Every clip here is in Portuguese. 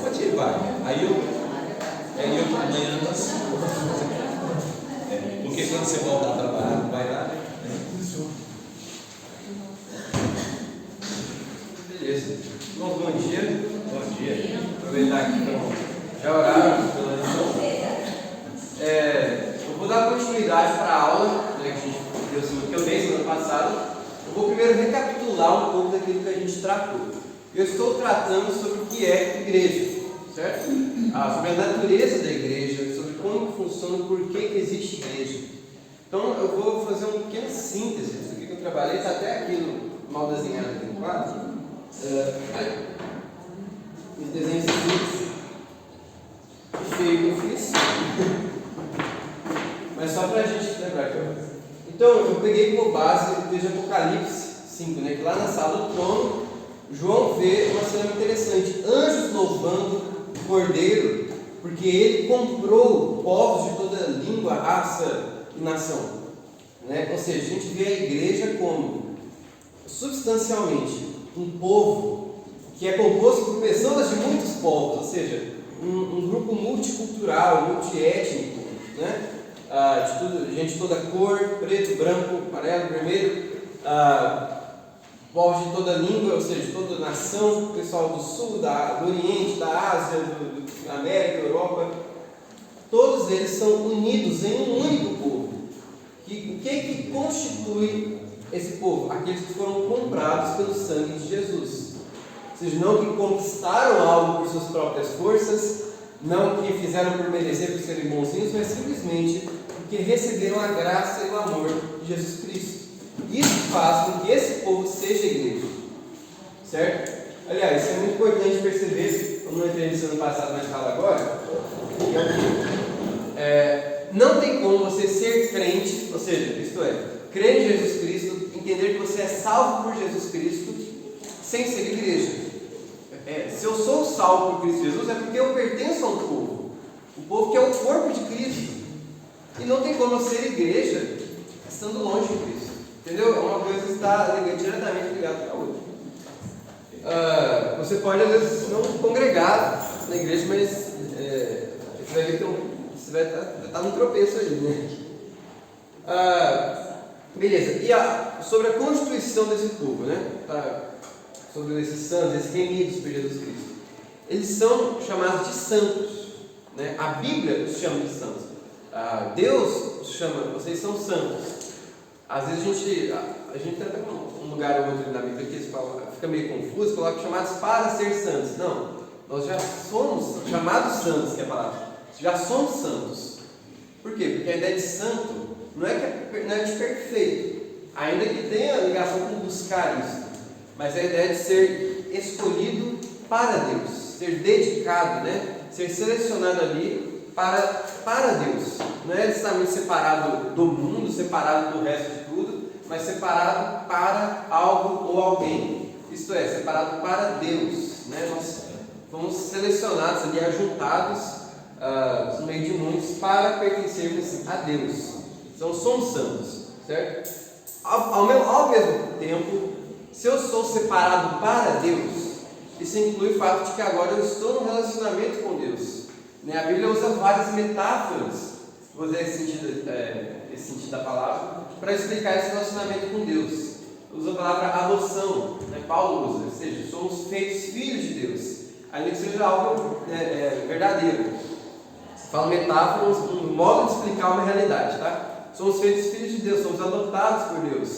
pode ir, vai. Aí eu amanhã nós. Porque quando você voltar a trabalhar, não vai dar, né? Beleza. Bom dia. Bom dia. Aproveitar aqui para já orar pela lição. Eu vou dar continuidade para a aula, né, que eu dei semana passada. Eu vou primeiro recapitular um pouco daquilo que a gente tratou. Eu estou tratando sobre o que é igreja, certo? Sobre a natureza da igreja, sobre como funciona, por que existe igreja. Então eu vou fazer uma pequena síntese disso aqui que eu trabalhei, está até aqui no mal desenhado aqui no quadro. Os desenhos simples, feio que eu fiz, mas só para a gente lembrar aqui. Então eu peguei por base desde Apocalipse 5, né, que lá na sala do trono João vê uma cena interessante: anjos louvando o Cordeiro, porque ele comprou povos de toda língua, raça e nação, né? Ou seja, a gente vê a igreja como substancialmente um povo que é composto por pessoas de muitos povos, ou seja, um grupo multicultural, multiétnico, né? Gente de toda cor, preto, branco, amarelo, vermelho, povos de toda língua, ou seja, de toda nação, pessoal do sul, do Oriente, da Ásia, da América, da Europa, todos eles são unidos em um único povo. O que constitui esse povo? Aqueles que foram comprados pelo sangue de Jesus. Ou seja, não que conquistaram algo por suas próprias forças, não que fizeram por merecer, por serem bonzinhos, mas simplesmente porque receberam a graça e o amor de Jesus Cristo. Isso faz com que esse povo seja igreja, certo? Aliás, isso é muito importante perceber, como não entrei no ano passado, mas falo agora, não tem como você ser crente, ou seja, isto é, crer em Jesus Cristo, entender que você é salvo por Jesus Cristo, sem ser igreja. Se eu sou salvo por Cristo Jesus, é porque eu pertenço a um povo, o povo que é o corpo de Cristo, e não tem como eu ser igreja estando longe de Cristo, entendeu? É uma coisa que está diretamente ligada com a outra. Você pode às vezes não congregar na igreja, mas você vai ver que você vai estar num tropeço aí, né? Beleza, e sobre a constituição desse povo, né? Sobre esses santos, esses remidos por Jesus Cristo. Eles são chamados de santos, né? A Bíblia os chama de santos. Deus os chama, vocês são santos. Às vezes a gente tem até um lugar ou outro na Bíblia que fica meio confuso, coloca chamados para ser santos. Não, nós já somos chamados santos, que é a palavra. Já somos santos. Por quê? Porque a ideia de santo não é de perfeito, ainda que tenha ligação com buscar isso, mas a ideia de ser escolhido para Deus, ser dedicado, né? Ser selecionado ali para Deus. Não é necessariamente separado do mundo, separado do resto de tudo, mas separado para algo ou alguém. Isto é, separado para Deus, né? Nós fomos selecionados ali, ajuntados no meio de muitos para pertencermos a Deus. Então somos santos, certo? Ao mesmo tempo, se eu sou separado para Deus, isso inclui o fato de que agora eu estou num relacionamento com Deus, né? A Bíblia usa várias metáforas, vou usar esse sentido da palavra, para explicar esse relacionamento com Deus. Usa a palavra adoção, né? Paulo usa, ou seja, somos feitos filhos de Deus, ainda que seja algo verdadeiro. Fala metáforas, um modo de explicar uma realidade, tá? Somos feitos filhos de Deus, somos adotados por Deus.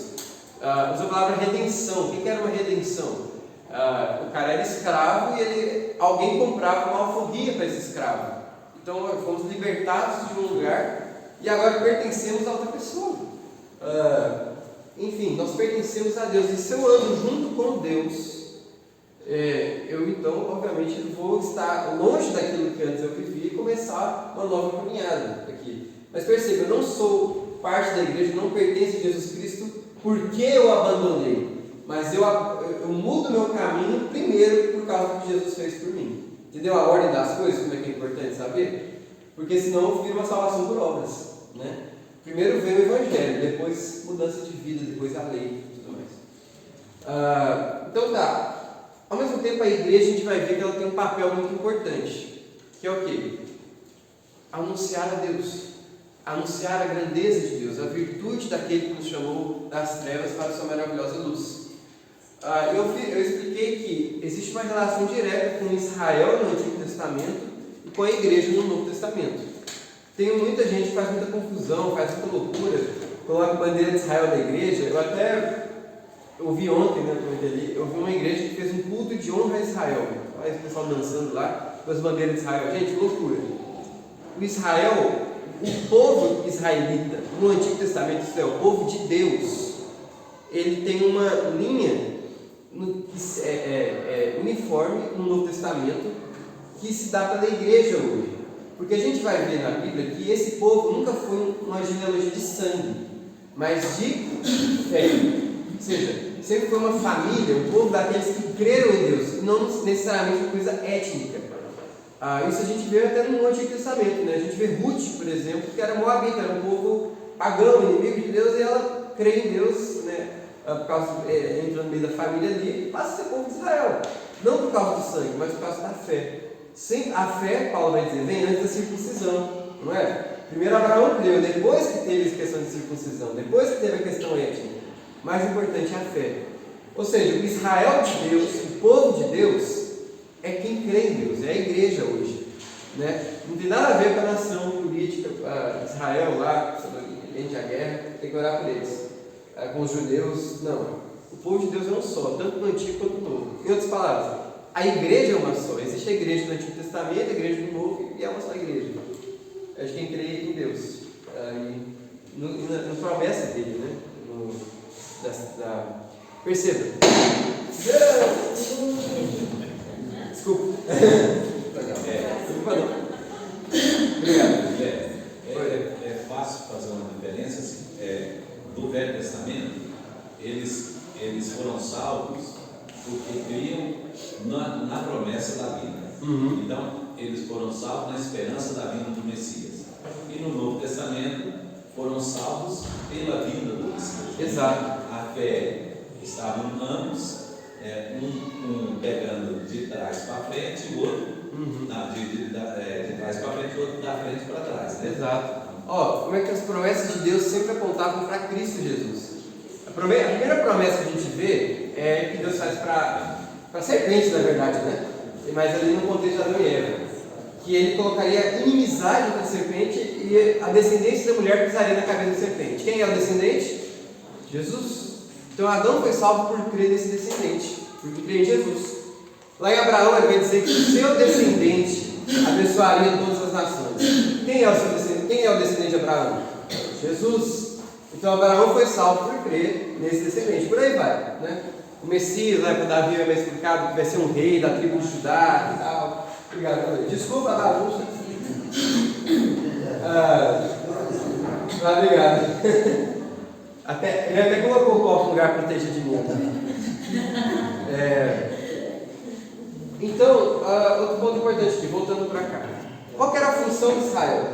Usa a palavra redenção. O que era uma redenção? O cara era escravo e alguém comprava uma alforria para esse escravo. Então fomos libertados de um lugar e agora pertencemos a outra pessoa. Enfim, nós pertencemos a Deus. E se eu ando junto com Deus, eu então, obviamente, vou estar longe daquilo que antes eu vivi e começar uma nova caminhada aqui. Mas perceba, eu não sou parte da igreja, não pertenço a Jesus Cristo porque eu abandonei. Mas eu mudo meu caminho primeiro por causa do que Jesus fez por mim. Entendeu a ordem das coisas? Como é que é importante saber? Porque senão eu viro uma salvação por obras, né? Primeiro veio o Evangelho, depois mudança de vida, depois a lei e tudo mais. Então tá. Ao mesmo tempo, a igreja, a gente vai ver que ela tem um papel muito importante, que é o quê? Anunciar a Deus, anunciar a grandeza de Deus, a virtude daquele que nos chamou das trevas para a sua maravilhosa luz. Eu expliquei que existe uma relação direta com Israel no Antigo Testamento e com a igreja no Novo Testamento. Tem muita gente que faz muita confusão, faz muita loucura, coloca a bandeira de Israel na igreja. Eu até ouvi ontem, né, eu vi uma igreja que fez um culto de honra a Israel. Olha esse pessoal dançando lá com as bandeiras de Israel. Gente, loucura. O Israel, o povo israelita no Antigo Testamento, isso é, o povo de Deus, ele tem uma linha uniforme no Novo Testamento que se dá para a igreja hoje. Porque a gente vai ver na Bíblia que esse povo nunca foi uma genealogia de sangue, mas de fé. Ou seja, sempre foi uma família, um povo daqueles que creram em Deus, e não necessariamente uma coisa étnica. Isso a gente vê até no Antigo Testamento, né? A gente vê Ruth, por exemplo, que era moabita, era um povo pagão, inimigo de Deus, e ela crê em Deus, né? Por causa, entra no meio da família ali, passa a ser povo de Israel. Não por causa do sangue, mas por causa da fé. A fé, Paulo vai dizer, vem antes da circuncisão, não é? Primeiro Abraão creu, depois que teve a questão de circuncisão, depois que teve a questão étnica. Mais importante é a fé. Ou seja, o Israel de Deus, o povo de Deus, é quem crê em Deus, é a igreja hoje, né? Não tem nada a ver com a nação política, Israel lá, durante a guerra, tem que orar por eles. Com os judeus, não. O povo de Deus é um só, tanto no Antigo quanto no Novo. Em outras palavras, a igreja é uma só. Existe a igreja do Antigo Testamento, a igreja do Novo, e é uma só igreja. É de quem crê em Deus. Na promessa dele, né? Perceba. Desculpa. Desculpa não. Obrigado. É fácil fazer uma diferença assim, do Velho Testamento. Eles foram salvos porque criam na promessa da vida. Então, eles foram salvos na esperança da vinda do Messias. E no Novo Testamento foram salvos pela vinda do Messias. Exato. A fé estava em ambos, um pegando de trás para frente e o outro de trás para frente e o outro da frente para trás. Né? Exato. Como é que as promessas de Deus sempre apontavam para Cristo Jesus? A primeira promessa que a gente vê é que Deus faz para serpente, na verdade, né? Mas ali no contexto de Adão e Eva, que ele colocaria inimizade entre a serpente e a descendência da mulher pisaria na cabeça da serpente. Quem é o descendente? Jesus. Então Adão foi salvo por crer nesse descendente, porque crê em Jesus. Lá em Abraão ele vai dizer que o seu descendente abençoaria todas as nações. Quem é o seu descendente? Quem é o descendente de Abraão? Jesus. Então Abraão foi salvo por crer nesse descendente. Por aí vai, né? O Messias, né, quando Davi vai explicado que vai ser um rei da tribo de Judá e tal. Obrigado. Desculpa a bagunça. Obrigado. Ele até colocou o copo no lugar protegido de mim. Então, outro ponto importante aqui, voltando para cá. Qual que era a função de Israel?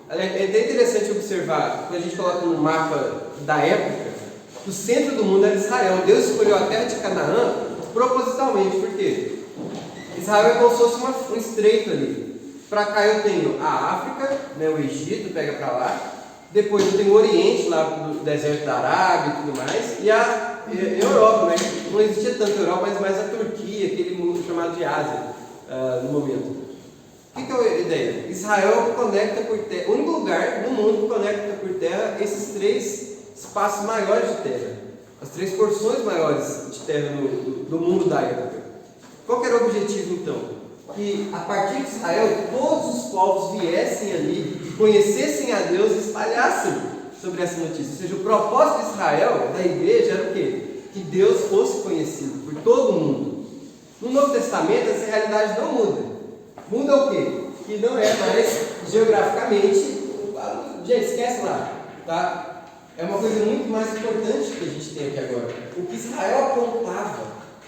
É bem interessante observar, quando a gente coloca no mapa da época, que o centro do mundo era Israel. Deus escolheu a terra de Canaã propositalmente. Por quê? Israel é como se fosse um estreito ali. Para cá eu tenho a África, né, o Egito, pega para lá. Depois eu tenho o Oriente, lá do deserto da Arábia e tudo mais. E a Europa, né? Não existia tanto a Europa, mas mais a Turquia, aquele mundo chamado de Ásia, no momento. O que é a ideia? Israel conecta por terra, o único lugar no mundo que conecta por terra esses três espaços maiores de terra, as três porções maiores de terra do mundo da época. Qual que era o objetivo então? Que a partir de Israel todos os povos viessem ali, conhecessem a Deus e espalhassem sobre essa notícia. Ou seja, o propósito de Israel, da igreja, era o quê? Que Deus fosse conhecido por todo mundo. No Novo Testamento essa realidade não muda. Muda o quê? Que não é mais geograficamente. Gente, esquece lá, tá? É uma coisa muito mais importante que a gente tem aqui agora. O que Israel apontava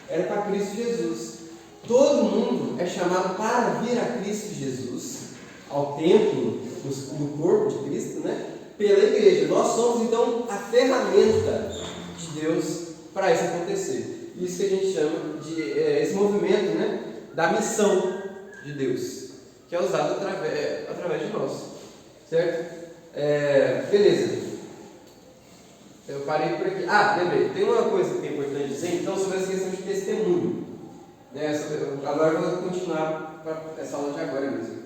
era para Cristo Jesus. Todo mundo é chamado para vir a Cristo Jesus, ao templo do corpo de Cristo, né? Pela igreja. Nós somos então a ferramenta de Deus para isso acontecer. isso que a gente chama de esse movimento, né, da missão de Deus, que é usado através de nós, certo? Beleza. Eu parei por aqui. Lembrei. Tem uma coisa que é importante dizer, então, sobre essa questão de testemunho. Agora eu vou continuar para essa aula de agora mesmo.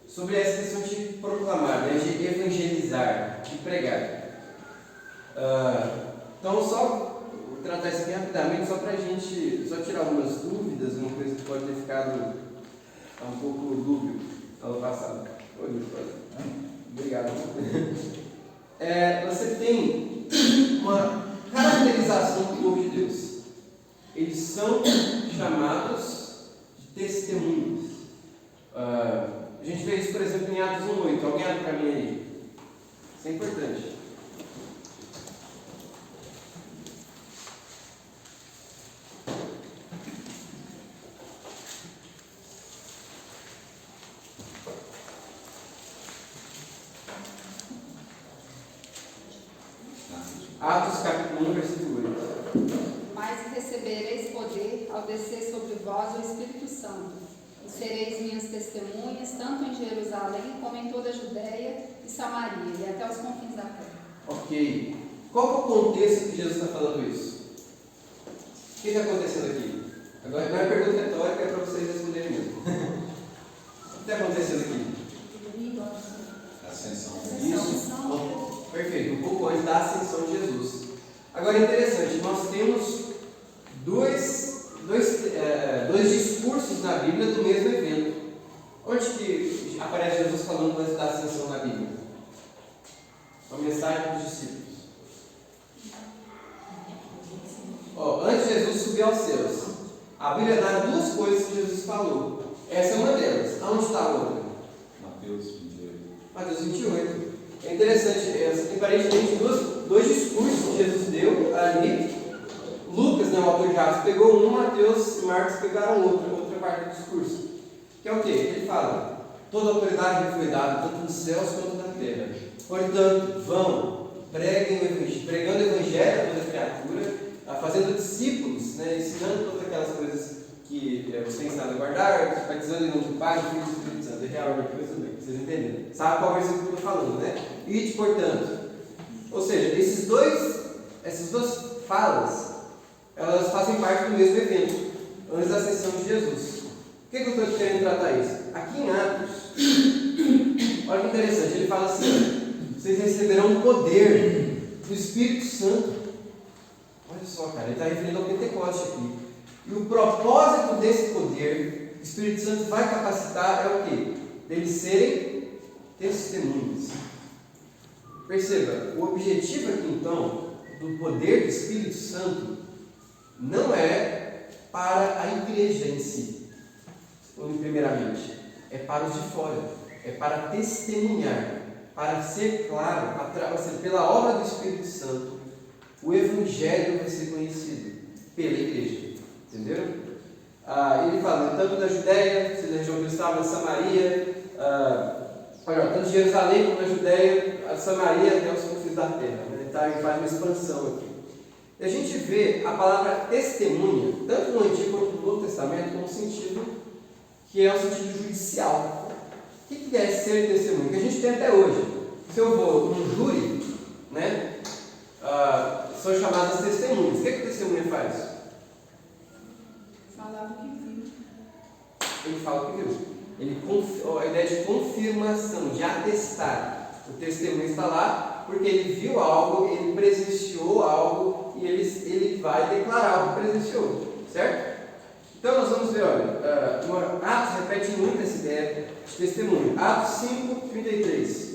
Sobre essa questão de proclamar, né, de evangelizar, de pregar. Então, só tratar isso aqui rapidamente, só para a gente tirar algumas dúvidas, uma coisa que pode ter ficado um pouco dúbio na aula passada. Obrigado. Você tem uma caracterização do povo de Deus. Eles são chamados de testemunhas. A gente vê isso, por exemplo, em Atos 1:8. Alguém abre para mim aí? Isso é importante. Atos capítulo 1, versículo 8. Mas recebereis poder ao descer sobre vós o Espírito Santo, e sereis minhas testemunhas, tanto em Jerusalém como em toda a Judéia e Samaria, e até os confins da terra. Ok. Qual é o contexto que Jesus está falando isso? O que está acontecendo aqui? Agora não é pergunta retórica, é para vocês responderem mesmo. O que está acontecendo aqui? Ascensão. Isso. Perfeito. Um pouco antes da ascensão de Jesus. Agora é interessante, nós temos dois discursos na Bíblia do mesmo evento. Onde que aparece Jesus falando antes da ascensão na Bíblia? A mensagem dos discípulos. Antes de Jesus subir aos céus, a Bíblia dá duas coisas que Jesus falou. Essa é uma delas. Aonde está a outra? Mateus 28. Mateus 28. É interessante, aparentemente dois discursos que Jesus deu ali. Lucas, o autor de Atos, pegou um, Mateus e Marcos pegaram outra parte do discurso. Que é o quê? Ele fala: toda a autoridade me foi dada, tanto nos céus quanto na terra. Portanto, vão, pregando o evangelho a toda criatura, fazendo discípulos, ensinando todas aquelas coisas que você ensina a guardar, batizando em nome do Pai, do Filho e do Espírito Santo. É real, vocês entenderam? Sabe qual versículo que eu estou falando, né? Ide, portanto. Ou seja, essas duas falas, elas fazem parte do mesmo evento, antes da ascensão de Jesus. Por que eu estou querendo tratar isso? Aqui em Atos, olha que interessante, ele fala assim: vocês receberão o poder do Espírito Santo. Olha só, cara, ele está referindo ao Pentecoste aqui. E o propósito desse poder, o Espírito Santo vai capacitar, é o quê? Deles serem testemunhas. Perceba, o objetivo aqui então, do poder do Espírito Santo, não é para a igreja em si, primeiramente, é para os de fora, é para testemunhar, para ser claro, pela obra do Espírito Santo, o Evangelho vai ser conhecido pela igreja, entenderam? Ele fala, tanto da Judéia, se da região que estava, na Samaria, tanto de Jerusalém como da Judéia, a Samaria até os confins da terra. Ele faz uma expansão aqui. E a gente vê a palavra testemunha, tanto no Antigo quanto no Novo Testamento, como sentido que é o sentido judicial. O que é ser testemunha? Que a gente tem até hoje. Se eu vou num júri, são chamadas testemunhas. O que a testemunha faz? Falar o que viu. Ele fala o que viu. A ideia de confirmação, de atestar. O testemunho está lá porque ele viu algo, ele presenciou algo e ele vai declarar o que presenciou, certo? Então nós vamos ver, Atos repete muito essa ideia de testemunho. Atos 5:33.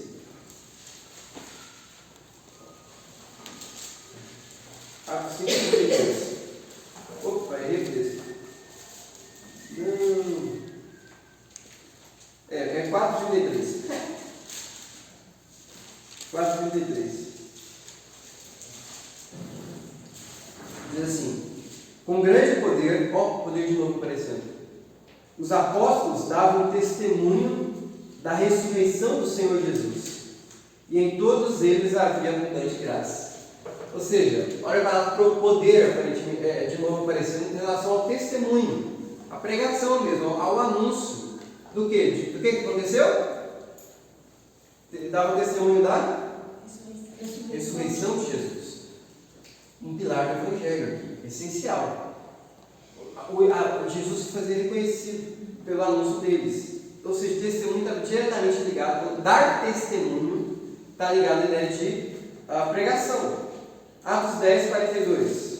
Atos 5:33. Opa, errei o texto. É 4:33. 4:33. Diz assim: com grande poder, poder de novo aparecendo, os apóstolos davam testemunho da ressurreição do Senhor Jesus, e em todos eles havia abundante graça. Ou seja, olha para o poder, aparentemente, de novo aparecendo em relação ao testemunho, a pregação mesmo, ao anúncio do quê? Do que aconteceu? Ele dava o testemunho da ressurreição de Jesus. Um pilar do Evangelho aqui, essencial. Jesus fazia ele conhecido pelo anúncio deles. Ou seja, o testemunho está diretamente ligado, dar testemunho está ligado à ideia de pregação. Atos 10, 42.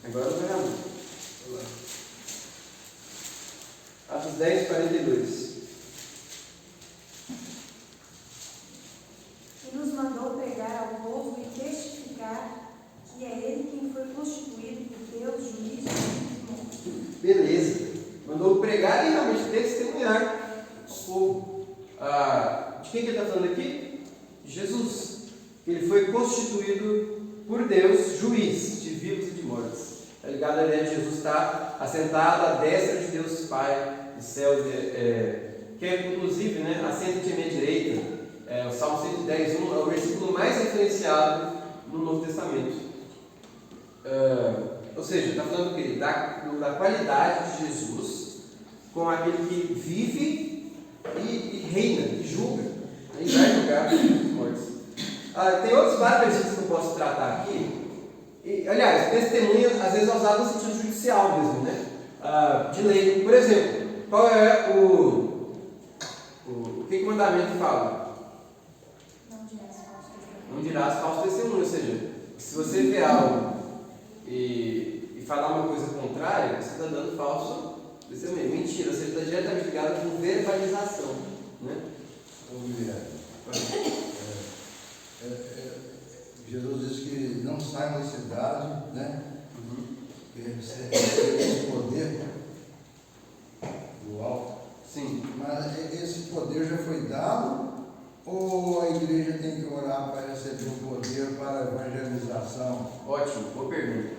Agora eu vou errar muito. Atos 10, 42. E nos mandou pregar ao povo e testificar que é ele quem foi constituído por Deus, juiz dos mortos. Beleza. Mandou pregar e realmente testemunhar ao povo. De quem que ele está falando aqui? Jesus. Ele foi constituído por Deus, juiz de vivos e de mortos. Está ligado à ideia de Jesus estar assentado à destra de Deus Pai dos céus, que é inclusive, assenta à minha direita. O Salmo 110, 1 é o versículo mais referenciado no Novo Testamento. Ou seja, está falando do quê? Da qualidade de Jesus com aquele que vive e reina, e julga. Ele vai julgar os vivos e mortos. Tem outros vários versículos que eu posso tratar aqui. Aliás, testemunha às vezes é usado no sentido judicial mesmo, de lei. Por exemplo, qual é o que o mandamento fala? Não dirás falso testemunho. Ou seja, se você vê algo e falar uma coisa contrária, você está dando falso testemunho. Mentira, você está diretamente ligado com verbalização. Jesus diz que não sai da cidade, que esse poder do alto. Sim. Mas esse poder já foi dado, ou a igreja tem que orar para receber o poder para a evangelização? Ótimo, boa pergunta.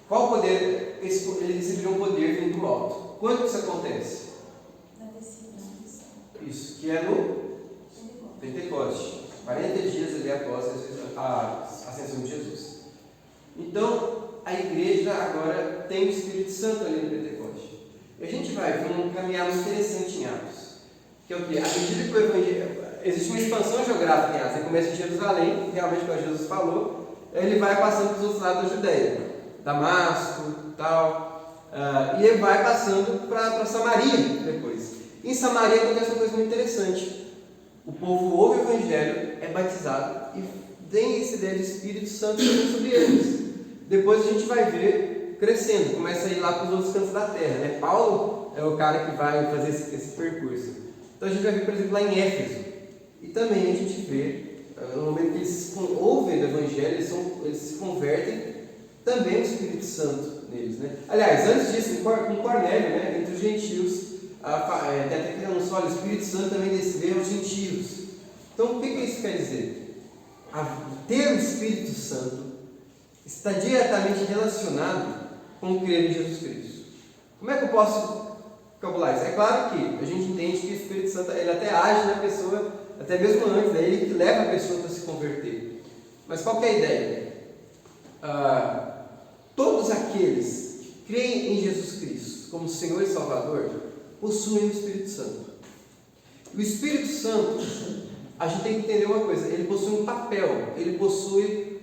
Qual poder? Eles receberam um poder vindo do alto. Quando que isso acontece? Na descida. Isso, que é no Pentecoste. 40 dias ali após a ascensão de Jesus. Então, a igreja agora tem o Espírito Santo ali no Pentecoste. E a gente vai ver um caminhar muito interessante em Atos. Que é o quê? À medida que o Evangelho... Existe uma expansão geográfica em Atos. Ele começa em Jerusalém, realmente como Jesus falou, ele vai passando para os outros lados da Judéia. Damasco, tal. E ele vai passando para Samaria depois. Em Samaria acontece uma coisa muito interessante. O povo ouve o Evangelho, é batizado e tem essa ideia de Espírito Santo sobre eles. Depois a gente vai ver crescendo, começa a ir lá para os outros cantos da terra. Paulo é o cara que vai fazer esse percurso. Então a gente vai ver, por exemplo, lá em Éfeso. E também a gente vê, no momento que eles ouvem o Evangelho, eles se convertem, também o Espírito Santo neles. Aliás, antes disso, com Cornélio, entre os gentios, tem até que anunciar o Espírito Santo também veio aos gentios. Então, o que isso quer dizer? Ter o Espírito Santo está diretamente relacionado com crer em Jesus Cristo. Como é que eu posso calcular isso? É claro que a gente entende que o Espírito Santo ele até age na pessoa, até mesmo antes, ele que leva a pessoa para se converter. Mas qual que é a ideia? Todos aqueles que creem em Jesus Cristo como Senhor e Salvador possuem o Espírito Santo. O Espírito Santo, a gente tem que entender uma coisa, ele possui um papel, ele possui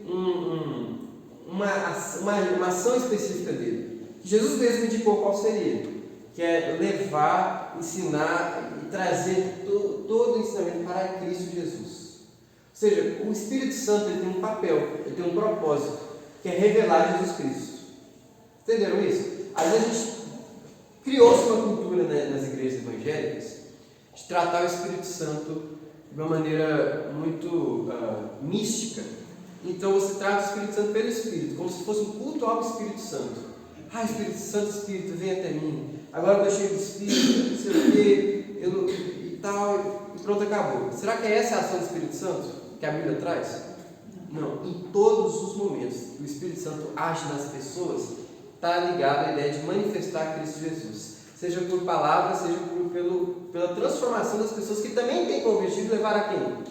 uma ação específica dele. Jesus mesmo indicou qual seria, que é levar, ensinar e trazer todo o ensinamento para Cristo Jesus. Ou seja, o Espírito Santo ele tem um papel, ele tem um propósito, que é revelar Jesus Cristo. Entenderam isso? Às vezes a gente criou-se uma cultura nas igrejas evangélicas de tratar o Espírito Santo de uma maneira muito mística. Então você trata o Espírito Santo pelo Espírito, como se fosse um culto ao Espírito Santo. Espírito Santo, Espírito, vem até mim. Agora eu estou cheio de Espírito, não sei o quê, e tal, e pronto, acabou. Será que é essa a ação do Espírito Santo que a Bíblia traz? Não. Em todos os momentos que o Espírito Santo age nas pessoas, está ligado à ideia de manifestar Cristo Jesus. Seja por palavras, seja pela transformação das pessoas, que também tem como objetivo levar a quem?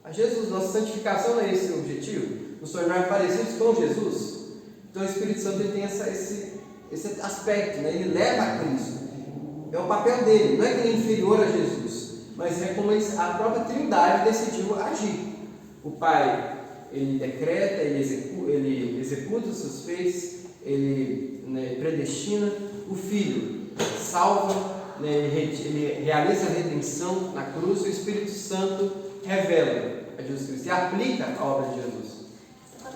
A Jesus. Nossa santificação não é esse o objetivo? nos tornar parecidos com Jesus. Então o Espírito Santo ele tem esse aspecto, né? Ele leva a Cristo. É o papel dele, não é que ele é inferior a Jesus, mas é como a própria Trindade decidiu agir. O Pai, ele decreta, ele executa os seus feitos, ele, né, predestina. O Filho salva, né, ele realiza a redenção na cruz. E o Espírito Santo revela a Jesus Cristo e aplica a obra de Jesus. Você está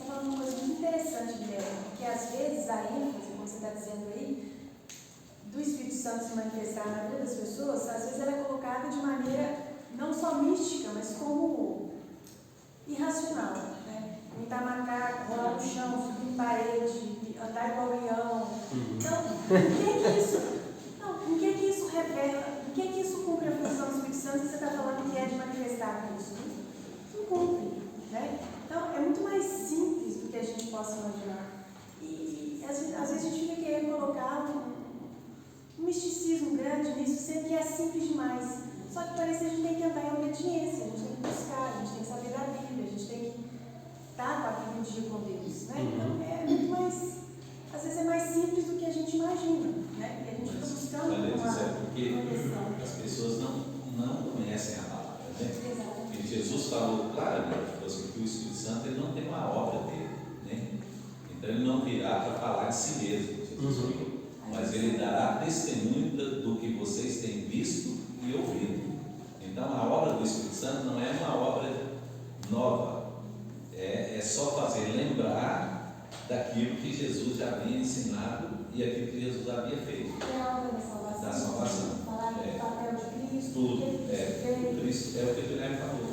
falando uma coisa muito interessante, Guilherme, porque às vezes a ênfase, como você está dizendo aí, do Espírito Santo se manifestar na vida das pessoas, às vezes ela é colocada de maneira não só mística, mas como irracional, né? Imitar macaco, rolar no chão, subir em parede, andar igual leão. Então, em que isso revela, em que isso cumpre a função do Espírito Santo se você está falando que é de manifestar isso? Não cumpre, né? Então, é muito mais simples do que a gente possa imaginar. E às vezes a gente fica querendo colocar um misticismo grande nisso, sendo que é simples demais. Só que parece que a gente tem que andar em obediência, a gente tem que buscar, a gente tem que saber da Bíblia, a gente tem que estar com a Bíblia em dia com Deus, né? Então é muito mais, às vezes é mais simples do que a gente imagina, né? E a gente fica buscando uma questão. As pessoas não conhecem a palavra, né? Exatamente. E Jesus falou claramente que o Espírito Santo ele não tem uma obra dele, né? Então ele não virá para falar de si mesmo, Jesus falou. Mas ele dará testemunho do que vocês têm visto e ouvido. Então a obra do Espírito Santo não é uma obra nova, é só fazer lembrar daquilo que Jesus já havia ensinado e aquilo que Jesus havia feito. É a obra da salvação. Da salvação. Falar do papel de Cristo. Tudo. Cristo é o que o Guilherme falou.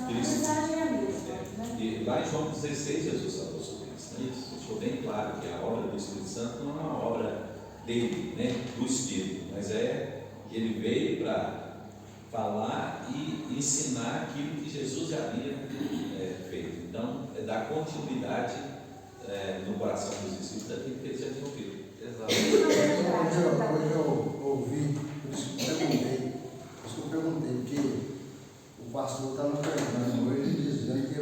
A mensagem é a mesma. Né? E lá em João 16 Jesus falou sobre isso, né? Deixou bem claro que a obra do Espírito Santo não é uma obra dele, né? Do Espírito, mas ele veio para falar e ensinar aquilo que Jesus já havia feito. Então, é dar continuidade no coração dos discípulos daquilo que eles já tinham feito. Exato. Hoje eu ouvi, por isso que eu perguntei, porque o pastor está nos perguntando hoje dizendo que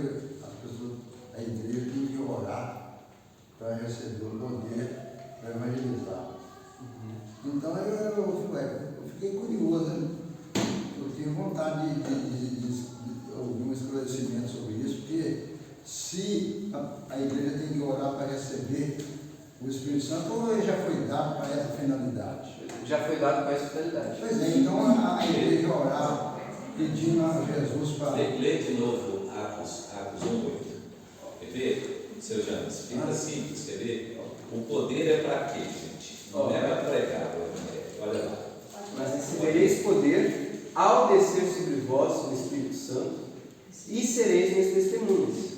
as pessoas, a igreja tem que orar para receber o poder para evangelizar. Então eu fiquei curioso, né? Eu tenho vontade de ouvir um esclarecimento sobre isso, porque se a igreja tem que orar para receber o Espírito Santo, ou ele já foi dado para essa finalidade? Já foi dado para essa finalidade. Pois é, então a igreja orar pedindo a Jesus para... Lê de novo Atos 1:8. Quer ver, seu James? Fica simples, quer ver? O poder é para quê, gente? Não é para pregar o evangelho. Olha lá. Mas recebereis poder ao descer sobre vós o Espírito Santo e sereis minhas testemunhas,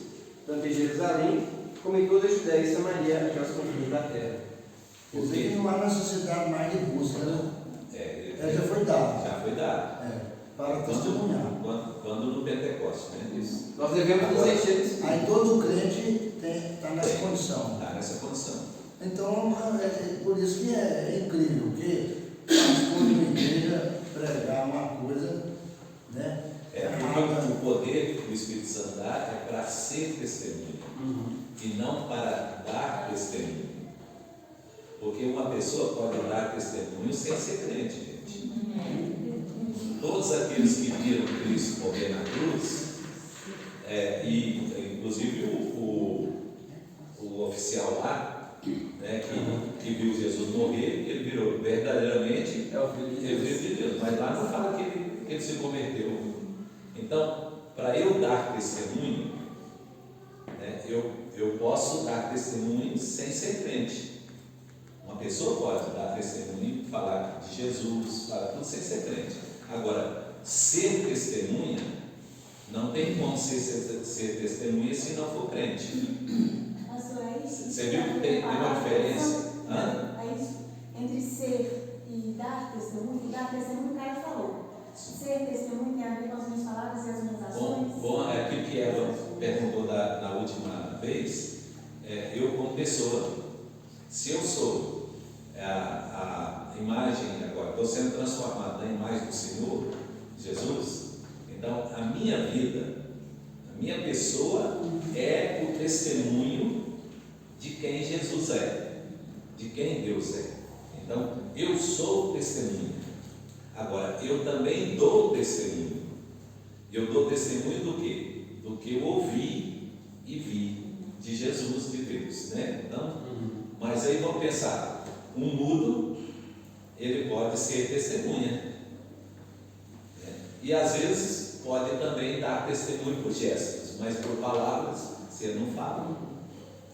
tanto em Jerusalém como em toda a Judéia e Samaria, até os confins da terra. Quer dizer que não há necessidade mais de busca, né? Já foi dado. Já foi dado. Para testemunhar. Quando no Pentecostes, né? Isso. Nós devemos nos encher do Espírito. Aí todo crente está nessa condição. Está nessa condição. Então, por isso que é incrível, porque quando a igreja pregar uma coisa, né? Porque o poder que o Espírito Santo dá é para ser testemunha, e não para dar testemunho. Porque uma pessoa pode dar testemunho sem ser crente, gente. Todos aqueles que viram Cristo morrer na cruz, e inclusive o oficial lá, né, que viu Jesus morrer, ele virou verdadeiramente É o Filho de Deus, mas lá não fala que ele se converteu. Então, para eu dar testemunho, né, eu posso dar testemunho sem ser crente. Uma pessoa pode dar testemunho, falar de Jesus, falar tudo sem ser crente. Agora, ser testemunha, não tem como ser testemunha se não for crente. Você viu que tem uma diferença? É isso. Entre ser e dar testemunho, o cara falou. Ser testemunho tem a ver com as minhas palavras e as minhas ações. Bom, aquilo que Eva perguntou na última vez, eu como pessoa, se eu sou a imagem agora, estou sendo transformado na imagem do Senhor Jesus, então a minha vida Minha pessoa é o testemunho de quem Jesus é, de quem Deus é. Então, eu sou testemunha. Agora, eu também dou testemunho. Eu dou testemunho do quê? Do que eu ouvi e vi de Jesus, de Deus, né? Então, mas aí vamos pensar, um mudo, ele pode ser testemunha, né? E às vezes pode também dar testemunho por gestos, mas por palavras você não fala,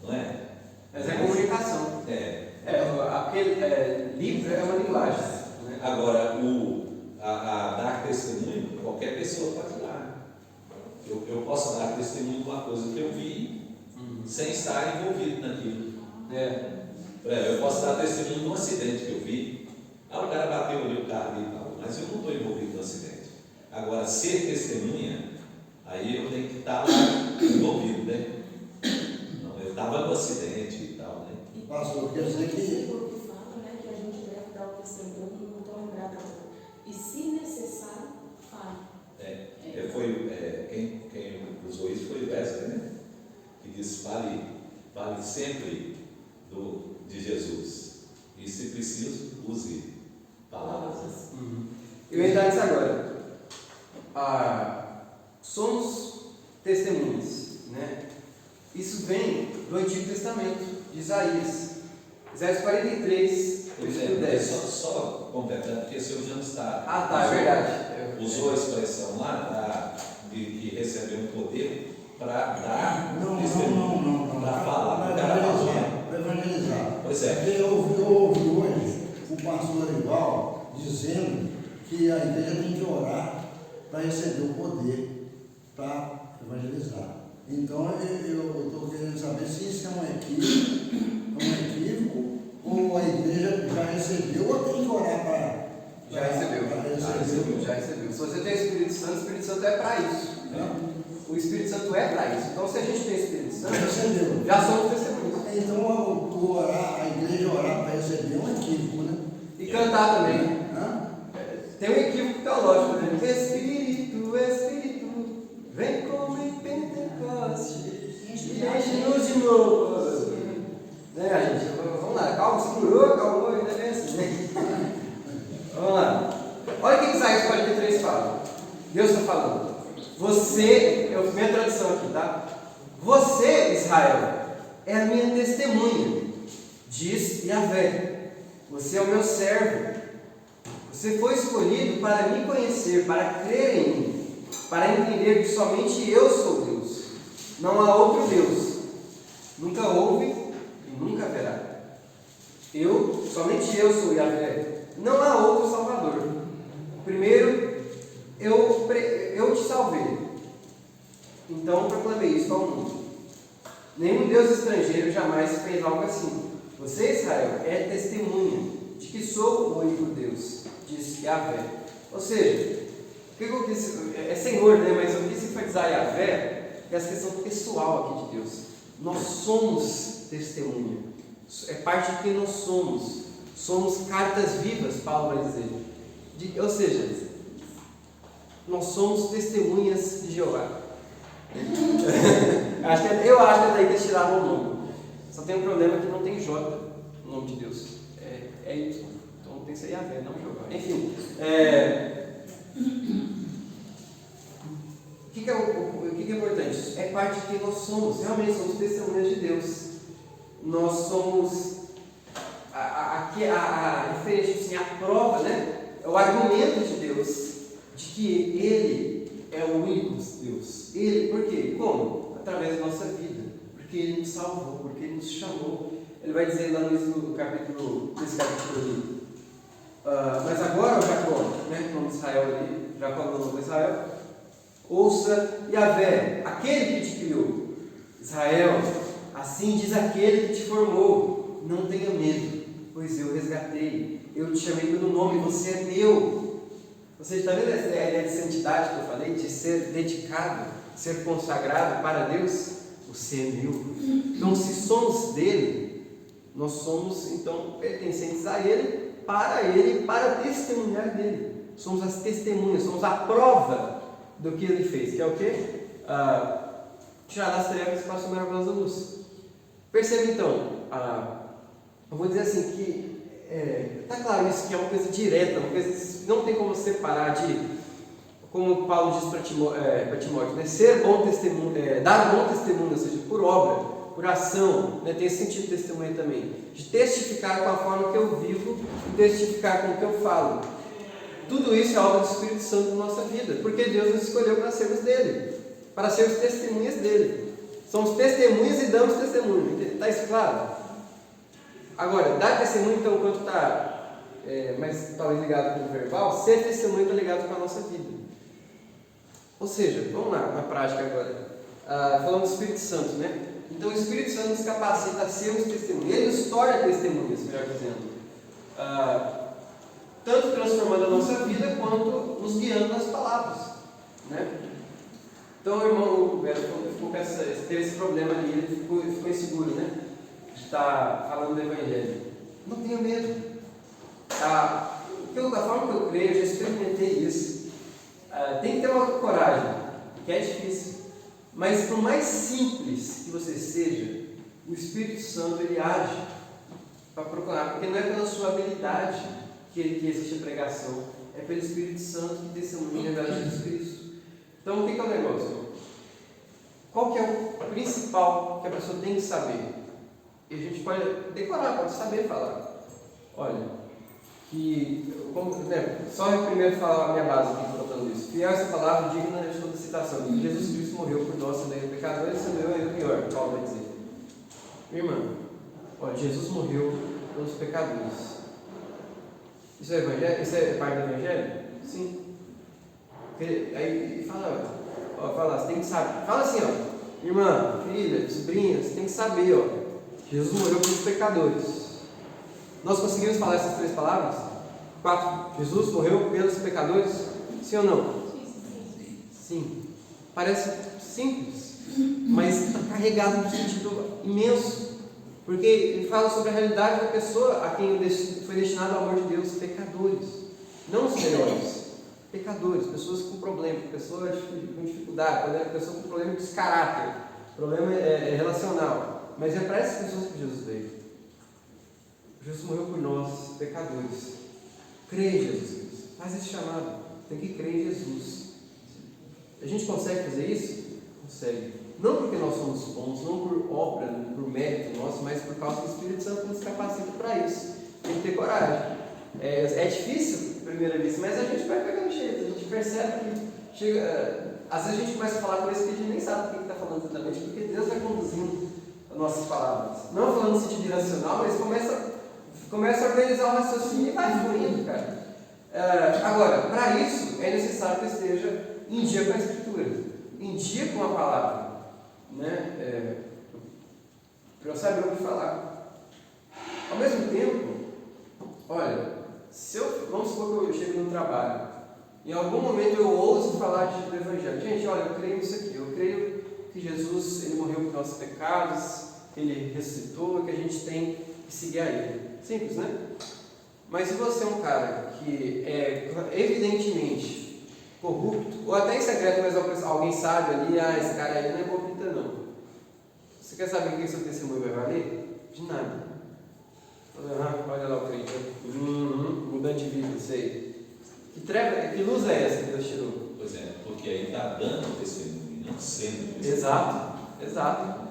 não é? Mas é comunicação. Aquele livro é uma linguagem, né? Agora, a dar testemunho, qualquer pessoa pode dar. Eu posso dar testemunho de uma coisa que eu vi, sem estar envolvido naquilo. Eu posso dar testemunho de um acidente que eu vi. O cara bateu ali o carro e tal, mas eu não estou envolvido no acidente. Agora, ser testemunha, aí eu tenho que estar lá envolvido, né? Não, eu estava no acidente e tal, né? Pastor, quer dizer que que fala, né, que a gente deve dar o testemunho, não estou lembrada agora. E se necessário, fale. Quem usou isso foi o Wesley, né? Que diz: fale sempre de Jesus. E se preciso, use palavras. Eu vou entrar nisso agora. Somos testemunhas, né? Isso vem do Antigo Testamento, de Isaías. Isaías 43, versículo 10. Só completando, porque o senhor já não está. É verdade. Usou a expressão lá de receber um poder para dar testemunho, para falar, para evangelizar. Pois é. Porque eu ouvi hoje o pastor Arival dizendo que a igreja tem que orar para receber o poder para evangelizar. Então eu estou querendo saber se isso é um equívoco, ou a igreja já recebeu ou tem que orar para. Já recebeu. Se você tem o Espírito Santo é para isso. O Espírito Santo é para isso. Então, se a gente tem o Espírito Santo, já somos testemunhas. Então, a igreja orar para receber é um equívoco, né? E cantar também. Tem um equívoco teológico, né? Espírito, vem como em Pentecoste e enche-nos de novo. Né, gente? Vamos lá, calmou, ainda é assim, né? Vamos lá. Olha o que Isaías 43 fala. Deus está falando. Minha tradução aqui, tá? Você, Israel, é a minha testemunha, diz Yahvé. Você é o meu servo. Você foi escolhido para me conhecer, para crer em mim, para entender que somente eu sou Deus. Não há outro Deus. Nunca houve e nunca haverá. Somente eu sou Yahvé. Não há outro Salvador. Primeiro, eu te salvei. Então proclamei isso ao mundo. Nenhum Deus estrangeiro jamais fez algo assim. Você, Israel, é testemunha de que sou o único Deus, diz Yahvé. Ou seja, o que eu quis, é Senhor, né? Mas eu quis enfatizar Yahvé, que é a questão pessoal aqui de Deus. Nós somos testemunha. É parte de quem nós somos. Somos cartas vivas, Paulo vai dizer. Ou seja, nós somos testemunhas de Jeová. Eu acho que daí que eles tiraram o nome. Só tem um problema que não tem J no nome de Deus. É Y. Então tem que ser Yahvé, não Jeová. Enfim. O que é importante? É parte de quem nós somos. Realmente somos testemunhas de Deus. Nós somos a referência, assim, a prova, né? É o argumento de Deus de que Ele é o único Deus. Ele, por quê? Como? Através da nossa vida. Porque Ele nos salvou, porque Ele nos chamou. Ele vai dizer lá no capítulo ali. Mas agora, Jacó, né? O nome de Israel ali, Jacó é o nome de Israel. Ouça Yahvé, aquele que te criou. Israel, assim diz aquele que te formou. Não tenha medo, pois eu resgatei. Eu te chamei pelo nome, você é meu. Você está vendo essa ideia de santidade que eu falei? De ser dedicado, ser consagrado para Deus? Você é meu. Então, se somos dele, nós somos, então, pertencentes a ele, para testemunhar dele. Somos as testemunhas, somos a prova do que ele fez. Que é o quê? tirar das trevas para a sua maravilhosa luz. Perceba então, eu vou dizer assim que está claro isso que é uma coisa direta, uma coisa que não tem como separar de, como Paulo diz para Timóteo, né, ser bom testemunho, dar bom testemunho, ou seja, por obra, por ação, né, tem esse sentido de testemunho também, de testificar com a forma que eu vivo e testificar com o que eu falo. Tudo isso é obra do Espírito Santo na nossa vida, porque Deus nos escolheu para sermos dele, para sermos testemunhas dele. Somos testemunhas e damos testemunho. Está isso claro? Agora, dar testemunho, então, quanto está mais talvez ligado com o verbal, ser testemunho está ligado com a nossa vida. Ou seja, vamos lá, na prática agora. Falando do Espírito Santo, né? Então, o Espírito Santo nos capacita a sermos testemunhas. Ele nos torna testemunhas, melhor dizendo. Tanto transformando a nossa vida, quanto nos guiando nas palavras, né? Então, o irmão Roberto teve esse problema ali, ele ficou inseguro, né? De estar falando do Evangelho. Não tenha medo. Da forma que eu creio, eu já experimentei isso. Tem que ter uma coragem, que é difícil. Mas, por mais simples que você seja, o Espírito Santo ele age para procurar, porque não é pela sua habilidade que existe a pregação, é pelo Espírito Santo que testemunha a verdade de Jesus Cristo. Então, o que é o negócio? Qual que é o principal que a pessoa tem que saber? E a gente pode decorar, pode saber falar. Olha, só eu primeiro falar a minha base aqui, que eu estou falando isso. Fiel essa palavra digna de toda citação. Que Jesus Cristo morreu por nós, sendo pecadores, sendo eu pior, Paulo vai dizer. Minha irmã, olha, Jesus morreu pelos pecadores. Isso é evangelho? Isso é parte do Evangelho? Sim. Aí fala, você tem que saber. Fala assim, ó, irmã, filha, sobrinha, você tem que saber, ó, Jesus morreu pelos pecadores. Nós conseguimos falar essas 3 palavras? 4. Jesus morreu pelos pecadores? Sim ou não? Sim. Parece simples, mas está carregado de um sentido imenso. Porque ele fala sobre a realidade da pessoa a quem foi destinado o amor de Deus, pecadores, não os melhores, pecadores, pessoas com problema, pessoas com dificuldade, pessoas com problema de caráter, problema relacional, mas é para essas pessoas que Jesus veio. Jesus morreu por nós, pecadores. Crê em Jesus Cristo, faz esse chamado, tem que crer em Jesus. A gente consegue fazer isso? Consegue. Não porque nós somos bons, não por obra, por mérito nosso, mas por causa do Espírito Santo nos capacita para isso. Tem que ter coragem. É difícil, à primeira vista, mas a gente vai pegando jeito, a gente percebe que chega. Às vezes a gente começa a falar coisas que a gente nem sabe o que está falando exatamente, porque Deus vai conduzindo as nossas palavras. Não falando no sentido irracional, mas começa a organizar o raciocínio e vai fluindo, cara. Agora, para isso é necessário que esteja em dia com a Escritura, em dia com a palavra. Né? Para eu saber o que falar. Ao mesmo tempo, olha, vamos supor que eu chego no trabalho, em algum momento eu ouso falar do Evangelho. Gente, olha, eu creio nisso aqui, eu creio que Jesus ele morreu por nossos pecados, que ele ressuscitou, que a gente tem que seguir a ele. Simples, né? Mas se você é um cara que é evidentemente corrupto, ou até em secreto, mas alguém sabe ali, esse cara aí não é corrupto não. Você quer saber o que seu testemunho vai valer? De nada. Olha lá o crente, mudando de vida, sei. Que luz é essa que Deus tirou? Pois é, porque aí está dando testemunho, não sendo testemunho. Exato.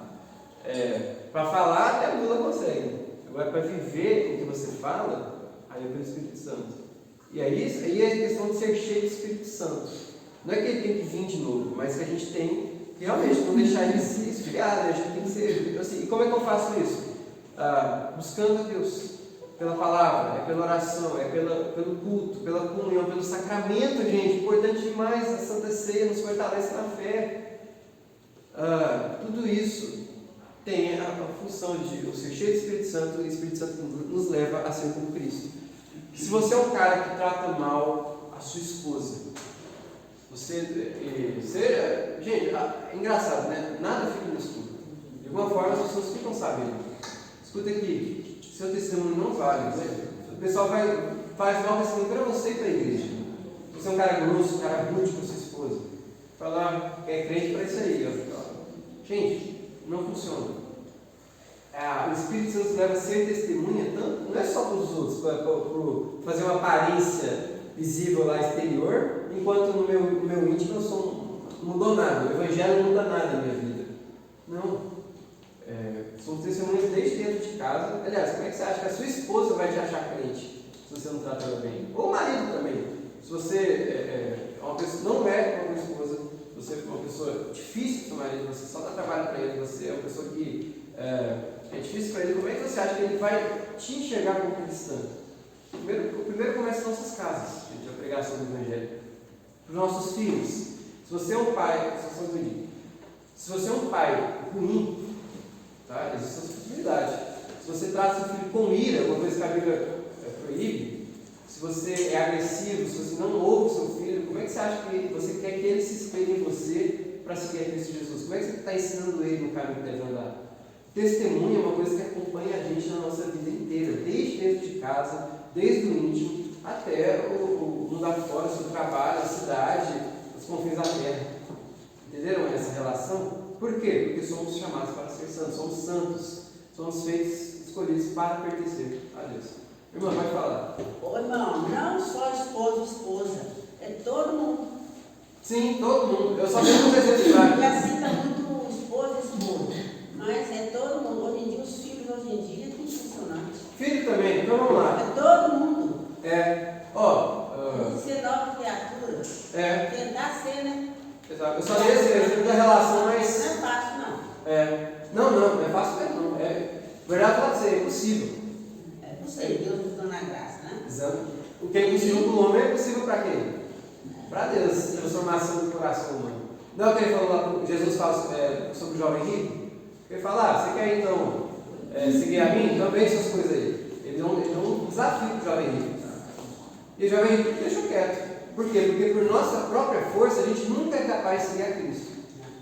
Para falar até o Lula consegue. Agora para viver o que você fala, aí é pelo Espírito Santo. E aí é questão de ser cheio do Espírito Santo. Não é que ele tem que vir de novo, mas que a gente tem que realmente não deixar ele se esfriar, né? A gente tem que ser assim. E como é que eu faço isso? Buscando a Deus, pela palavra, pela oração, pelo culto, pela comunhão, pelo sacramento, gente. Importante demais, a Santa Ceia nos fortalece na fé. Tudo isso tem a função de ser cheio do Espírito Santo, e o Espírito Santo nos leva a ser como Cristo. Se você é um cara que trata mal a sua esposa, gente, é engraçado, né? Nada fica no escuro. De alguma forma as pessoas ficam sabendo. Escuta aqui, seu testemunho não vale, né? O pessoal faz mal testemunho para você e para a igreja. Você é um cara grosso, um cara rude com sua esposa. Falar que é crente para isso aí, ó. Gente, não funciona. O Espírito Santo leva a ser testemunha, tanto, não é só para os outros, para fazer uma aparência visível lá exterior, enquanto no meu íntimo não mudou nada, o Evangelho não muda nada na minha vida. Não. Somos testemunhas desde dentro de casa. Aliás, como é que você acha que a sua esposa vai te achar crente se você não trata ela bem? Ou o marido também. Se você é uma pessoa, não é uma esposa, você é uma pessoa difícil para o seu marido, você só dá trabalho para ele, você é uma pessoa que é difícil para ele, como é que você acha que ele vai te enxergar como cristã? O primeiro começa nas nossas casas, gente, a pregação do Evangelho. Para os nossos filhos. Se você é um pai, se você é um pai ruim, tá? Existe essa possibilidade. Se você trata seu filho com ira, uma coisa que a Bíblia proíbe, se você é agressivo, se você não ouve seu filho, como é que você acha que você quer que ele se espelhe em você para seguir a Cristo Jesus? Como é que você está ensinando ele no caminho que deve andar? Testemunho é uma coisa que acompanha a gente na nossa vida inteira, desde dentro de casa, desde o íntimo, até o mundo afora, o seu trabalho, a cidade, os confins da terra. Entenderam essa relação? Por quê? Porque somos chamados para ser santos, somos santos, somos feitos, escolhidos para pertencer a Deus. Irmã, pode falar. Ô irmão, não só esposa, é todo mundo. Sim, todo mundo. Eu só tenho um exemplo claro. Porque assim está muito esposa, mas é todo mundo. Hoje em dia, os filhos hoje em dia é impressionante. Filho também, então vamos lá. É todo mundo. Ser nova criatura. Tentar ser, né? Exato. Eu só dei esse exemplo da relação, mas. Não é fácil, não. Não é fácil mesmo, não. Verdade pode ser, é impossível. É possível, Deus nos dando a graça, né? Exato. O que é impossível para o homem é possível para quem? Para Deus, transformação do coração humano. Não é o que ele falou lá, Jesus fala sobre o jovem rico? Ele fala, você quer então seguir a mim? Então vende suas coisas aí. Ele deu um desafio para o jovem rico. E o jovem rico deixou quieto. Por quê? Porque por nossa própria força a gente nunca é capaz de seguir a Cristo.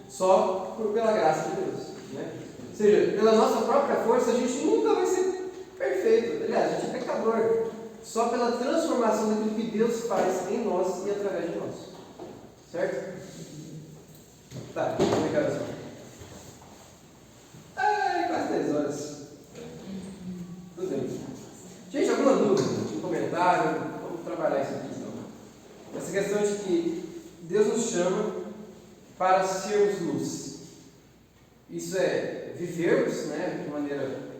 Só pela graça de Deus. Né? Ou seja, pela nossa própria força a gente nunca vai ser perfeito. Aliás, a gente é pecador. Só pela transformação daquilo que Deus faz em nós e através de nós. Certo? Tá, obrigado. Quase 10 horas. Tudo bem. Gente, alguma dúvida? Um comentário? Vamos trabalhar isso aqui então. Essa questão de que Deus nos chama para sermos luz. Isso é vivermos, né, de maneira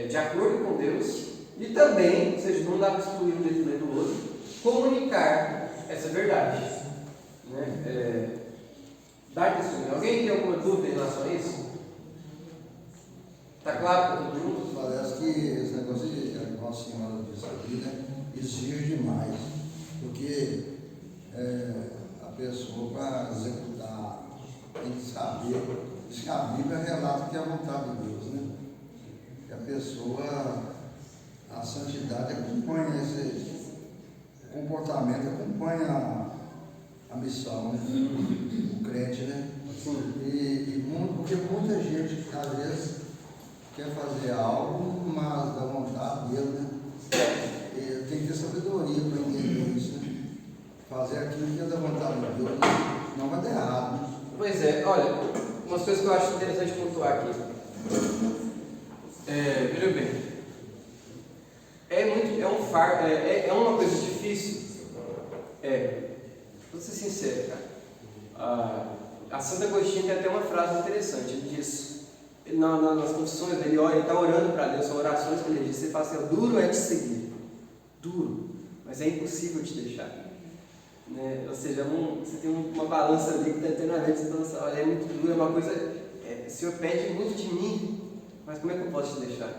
de acordo com Deus e também, ou seja, não dá para excluir um detrimento do outro, comunicar essa verdade. Né? Dar testemunho. Alguém tem alguma dúvida em relação a isso? Está claro para todo mundo? Parece que esse negócio de, igual a senhora disse aqui, né, exige demais. Porque a pessoa, para executar, tem que saber. Diz que a Bíblia relata que é a vontade de Deus, né? Que a pessoa, a santidade acompanha esse comportamento, acompanha a missão, né? O crente, né? Porque muita gente, às vezes, quer fazer algo, mas da vontade dele, né? Tem que ter sabedoria para entender isso, né? Fazer aquilo que é da vontade de Deus, não vai dar errado, né? Pois é, olha, umas coisas que eu acho interessante pontuar aqui. Veja bem, é um fardo, é uma coisa difícil. Vou ser sincero, cara. A Santo Agostinho tem até uma frase interessante. Ele diz, nas confissões dele, ele está orando para Deus, são orações que ele diz. Ele fala assim: duro é te seguir, duro, mas é impossível te deixar. Né? Ou seja, você tem uma balança ali que está eternamente, então, olha, é muito duro, é uma coisa. O Senhor pede muito de mim, mas como é que eu posso te deixar?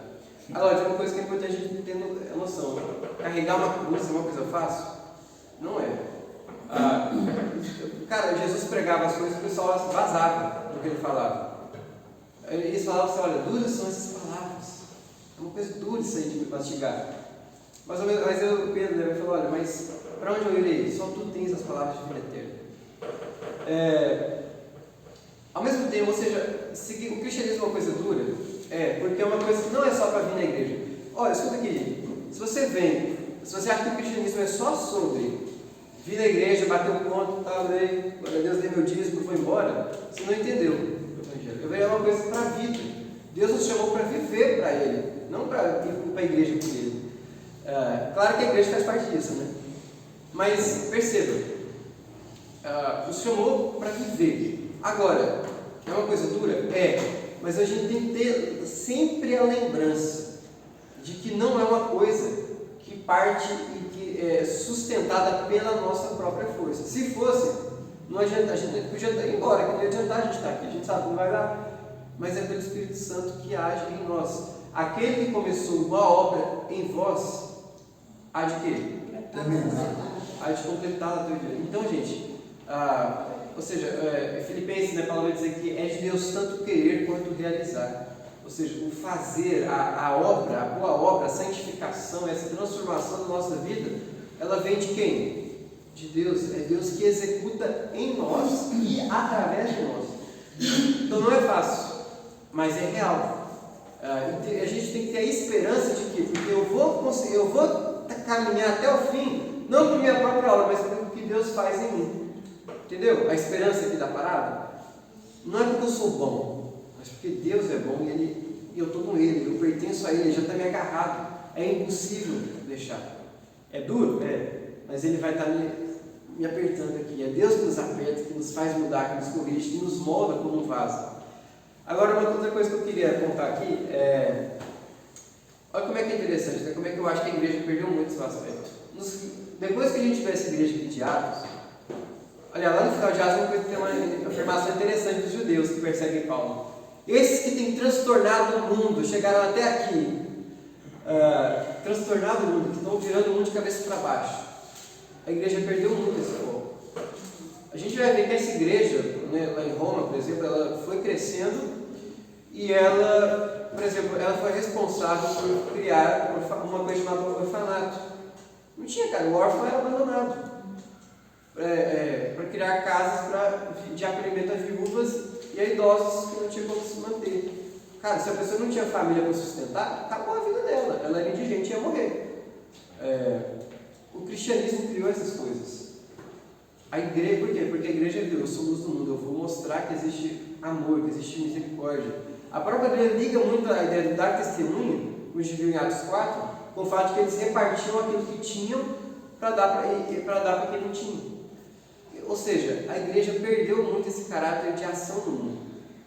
Agora, tem uma coisa que é importante a gente ter a noção: carregar uma cruz é uma coisa fácil? Não é. Cara, Jesus pregava as coisas e o pessoal vazava do que ele falava. Eles falavam assim: olha, duras são essas palavras, é uma coisa dura isso aí de mastigar. Mas o Pedro ele falou: olha, mas para onde eu irei? Só tu tens as palavras de vida eterna. Ao mesmo tempo, ou seja, seguir o cristianismo é uma coisa dura, porque é uma coisa que não é só para vir na igreja. Olha, escuta aqui, se você acha que o cristianismo é só sobre vir na igreja, bater um ponto, glória a Deus, dei meu dízimo e foi embora, você não entendeu o Evangelho. O Ele é uma coisa para a vida. Deus nos chamou para viver para Ele, não para ir para a igreja com Ele. Claro que a igreja faz parte disso, né? Mas perceba, nos chamou para viver. Agora, é uma coisa dura? Mas a gente tem que ter sempre a lembrança de que não é uma coisa que parte e que é sustentada pela nossa própria força. Se fosse, não adianta, a gente podia ir embora, que não ia adiantar a gente estar aqui, a gente sabe que não vai dar. Mas é pelo Espírito Santo que age em nós. Aquele que começou uma obra em vós, há de quê? Há de completar a tua vida. Então, gente, ou seja, Filipenses, né, Paulo vai dizer que é de Deus tanto querer quanto realizar. Ou seja, o fazer, a obra, a boa obra, a santificação, essa transformação da nossa vida, ela vem de quem? De Deus. É Deus que executa em nós e através de nós. Então não é fácil, mas é real. A gente tem que ter a esperança de que, porque eu vou caminhar até o fim, não por minha própria obra, mas pelo que Deus faz em mim. Entendeu? A esperança aqui da parada não é porque eu sou bom, mas porque Deus é bom e eu estou com Ele, eu pertenço a Ele, Ele já está me agarrado. É impossível deixar. É duro? Mas Ele vai estar me apertando aqui. É Deus que nos aperta, que nos faz mudar, que nos corrige, que nos molda como um vaso. Agora, uma outra coisa que eu queria apontar aqui olha como é que é interessante, né? Como é que eu acho que a igreja perdeu muito esse aspecto. Depois que a gente vê essa igreja aqui de Atos, olha, lá no final de Atos tem uma afirmação interessante dos judeus que perseguem Paulo. Esses que têm transtornado o mundo, chegaram até aqui, transtornado o mundo, que estão virando o mundo de cabeça para baixo. A igreja perdeu muito esse foco. A gente vai ver que essa igreja, né, lá em Roma, por exemplo, ela foi crescendo e ela, por exemplo, ela foi responsável por criar uma coisa chamada orfanato. Não tinha, cara, o órfão era abandonado. Para criar casas de acolhimento a viúvas e a idosos que não tinham como se manter. Cara, se a pessoa não tinha família para sustentar, acabou a vida dela. Ela era indigente e ia morrer. O cristianismo criou essas coisas. A igreja, por quê? Porque a igreja viu, eu sou luz do mundo, eu vou mostrar que existe amor, que existe misericórdia. A própria Bíblia liga muito a ideia de dar testemunho, como a gente viu em Atos 4, com o fato de que eles repartiam aquilo que tinham para dar para quem não tinha. Ou seja, a igreja perdeu muito esse caráter de ação no mundo.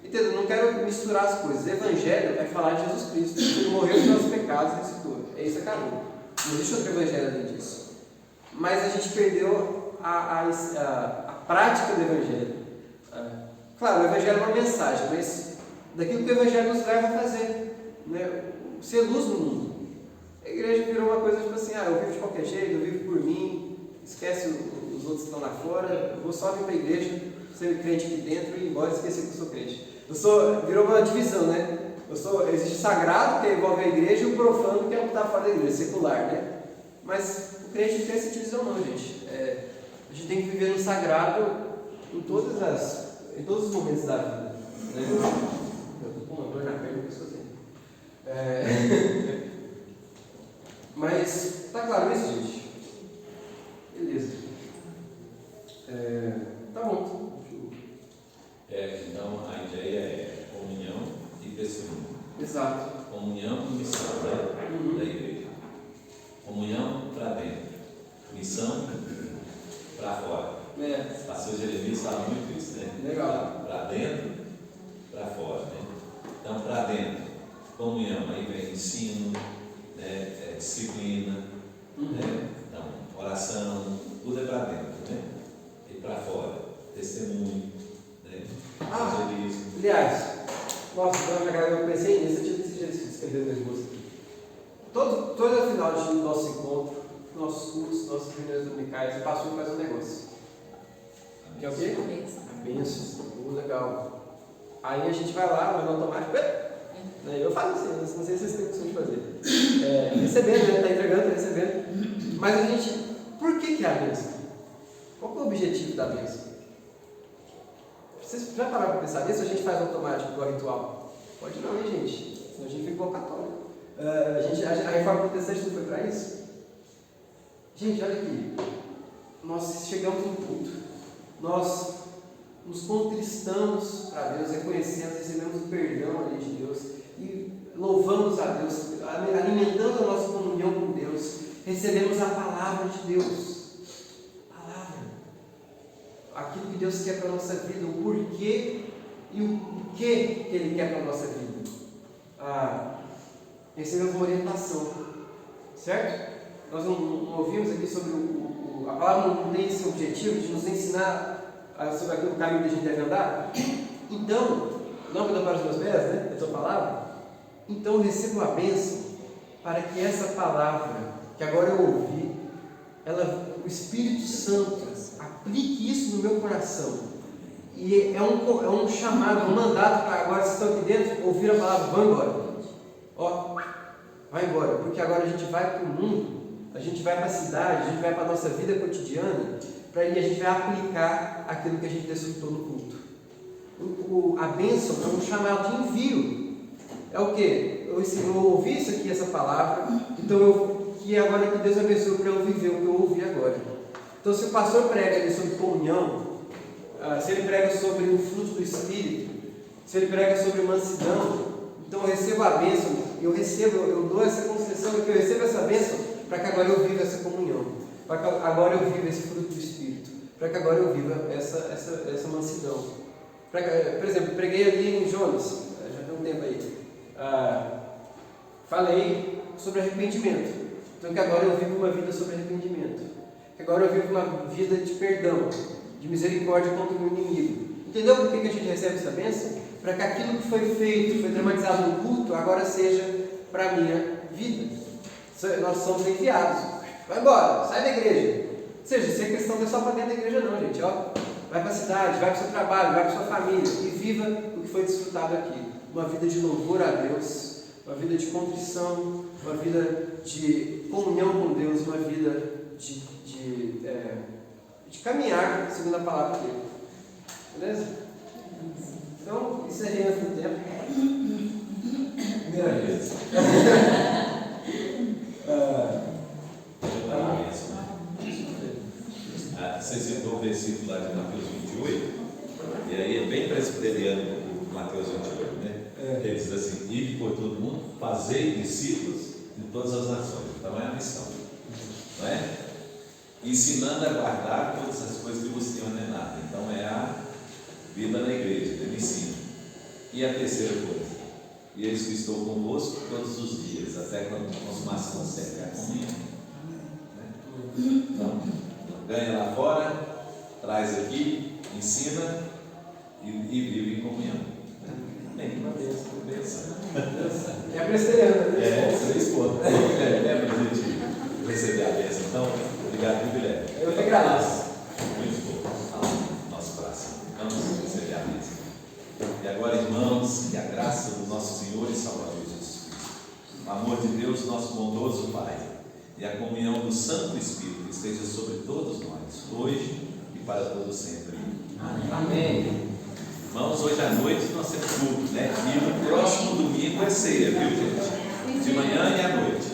Entendeu? Não quero misturar as coisas. O evangelho é falar de Jesus Cristo, que ele morreu pelos nossos pecados e ressuscitou. É isso, acabou. Não existe outro evangelho além disso. Mas a gente perdeu a prática do evangelho. Claro, o evangelho é uma mensagem, mas daquilo que o evangelho nos leva a fazer, né? Ser luz no mundo. A igreja virou uma coisa tipo assim, eu vivo de qualquer jeito, eu vivo por mim, esquece os outros que estão lá fora, eu vou só vir para a igreja, ser crente aqui dentro e ir embora e esquecer que eu sou crente. Virou uma divisão, né? Existe o sagrado, que envolve a igreja, e o profano, que é o que está fora da igreja, secular, né? Mas o crente não tem essa divisão não, gente. A gente tem que viver no sagrado em todos os momentos da vida, né? Eu estou com uma dor na perna que eu estou sentindo. Mas, tá claro isso, gente? Beleza. Tá bom. Então, a ideia é comunhão e testemunho. Exato. Comunhão e missão da igreja. Comunhão para dentro. Missão para fora. Pastor Jeremias fala muito isso, né? Legal. Para dentro, para fora, né? Então, para dentro, comunhão, aí vem ensino, né? Disciplina, né? Então, oração, tudo é para dentro, né? E para fora, testemunho, né? Evangelismo. Aliás, nossa, eu pensei nisso, eu tinha escrever minhas músicas aqui. Todo final do nosso encontro, nossos cursos, nossas reuniões dominicais, o pastor faz um negócio. Que é o quê? Bênçãos. Legal. Aí a gente vai lá, vai no automático. Eu faço assim, não sei se vocês têm costume de fazer. Recebendo, né? Está entregando, está recebendo. Mas a gente, por que é a bênção? Qual é o objetivo da bênção? Vocês já pararam para pensar nisso? A gente faz automático igual ritual? Pode não, hein, gente? Senão a gente fica igual católico. A reforma protestante não foi para isso? Gente, olha aqui. Nós chegamos no culto. Nós nos contristamos para Deus, reconhecemos, recebemos o perdão ali de Deus e louvamos a Deus, alimentando a nossa comunhão com Deus, recebemos a palavra de Deus. Palavra. Aquilo que Deus quer para a nossa vida, o porquê e o que Ele quer para a nossa vida. Recebemos uma orientação, certo? Nós não ouvimos aqui sobre a palavra não tem esse objetivo de nos ensinar sobre aquele caminho que a gente deve andar. Então, lâmpada para os meus pés, né? A tua palavra. Então eu recebo a bênção para que essa palavra que agora eu ouvi, o Espírito Santo aplique isso no meu coração. E é um chamado, um mandato para agora, vocês estão aqui dentro, ouvir a palavra, vão embora. Ó, vai embora, porque agora a gente vai para o mundo, a gente vai para a cidade, a gente vai para a nossa vida cotidiana, para aí a gente vai aplicar aquilo que a gente desfrutou no culto. A bênção é um chamado de envio. É o quê? Eu ouvi isso aqui, essa palavra, então que agora que Deus abençoe para eu viver o que eu ouvi agora. Então, se o pastor prega ali sobre comunhão, se ele prega sobre o fruto do Espírito, se ele prega sobre mansidão, então eu recebo a bênção, eu dou essa concessão, que eu recebo essa bênção para que agora eu viva essa comunhão, para que agora eu viva esse fruto do Espírito, para que agora eu viva essa mansidão. Por exemplo, preguei ali em Jonas, já tem um tempo aí, falei sobre arrependimento. Então que agora eu vivo uma vida sobre arrependimento, que agora eu vivo uma vida de perdão, de misericórdia contra o meu inimigo. Entendeu por que a gente recebe essa bênção? Para que aquilo que foi feito, foi dramatizado no culto, agora seja para a minha vida. Nós somos enviados. Vai embora, sai da igreja. Ou seja, isso é questão não é só para dentro da igreja não, gente. Ó, vai para a cidade, vai para o seu trabalho, vai para a sua família e viva o que foi desfrutado aqui. Uma vida de louvor a Deus, uma vida de contrição, uma vida de comunhão com Deus, uma vida de caminhar segundo a palavra dele. Beleza? Então, encerrei antes do tempo. Primeira vez. Você citou o versículo lá de Mateus 28, e aí é bem presbiteriano o Mateus 28, né? Ele diz assim: ide por todo mundo, fazei discípulos de todas as nações. Então é a missão, não é? Ensinando a guardar todas as coisas que você tem ordenado. Então é a vida na igreja, ele ensina. E a terceira coisa: e eis que estou convosco todos os dias, até quando a consumação da série, a comunhão. Então, ganha lá fora, traz aqui, ensina e vive em comunhão. Bem, uma bênção. É presteriano, né? 3 pontos. Lembra a gente receber a bênção? Então, obrigado, privilégio. Eu que agradeço. Muito bom. Nosso próximo. Vamos receber a bênção. E agora, irmãos, que a graça do nosso Senhor e Salvador Jesus Cristo, o amor de Deus, nosso bondoso Pai, e a comunhão do Santo Espírito esteja sobre todos nós, hoje e para todo sempre. Amém. Irmãos, hoje à noite nós temos culto, né? E no próximo domingo é ceia, viu, gente? De manhã e à noite.